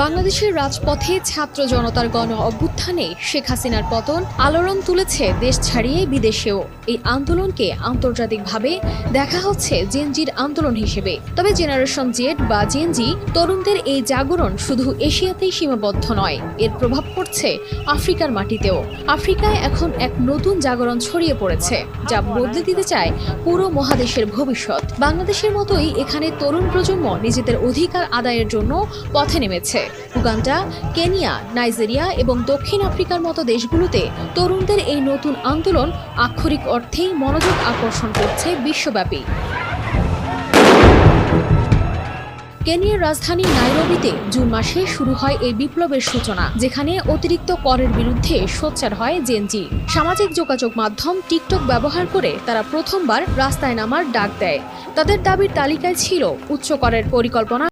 বাংলাদেশের রাজপথে ছাত্র জনতার গণ অভ্যুত্থানে শেখ হাসিনার পতন আলোড়ন তুলেছে দেশ ছাড়িয়ে বিদেশেও। এই আন্দোলনকে আন্তর্জাতিকভাবে দেখা হচ্ছে জেনজির আন্দোলন হিসেবে। তবে জেনারেশন জেড বা জেনজি তরুণদের এই জাগরণ শুধু এশিয়াতেই সীমাবদ্ধ নয়, এর প্রভাব পড়ছে আফ্রিকার মাটিতেও। আফ্রিকায় এখন এক নতুন জাগরণ ছড়িয়ে পড়েছে, যা বদলে দিতে চায় পুরো মহাদেশের ভবিষ্যৎ। বাংলাদেশের মতোই এখানে তরুণ প্রজন্ম নিজেদের অধিকার আদায়ের জন্য পথে নেমেছে। উগান্ডা, কেনিয়া, নাইজেরিয়া এবং দক্ষিণ আফ্রিকার মতো দেশগুলোতে তরুণদের এই নতুন আন্দোলন আক্ষরিক অর্থেই মনোযোগ আকর্ষণ করছে বিশ্বব্যাপী। কেনিয়ার রাজধানী নাইরোবিতে জুন মাসে শুরু হয় এই বিপ্লবের সূচনা, যেখানে অতিরিক্ত করের বিরুদ্ধে সোচ্চার হয় জেনজি। সামাজিক যোগাযোগ মাধ্যম টিকটক ব্যবহার করে তারা প্রথমবার রাস্তায় নামার ডাক দেয়। তাদের দাবির তালিকায় ছিল উচ্চ করের পরিকল্পনা,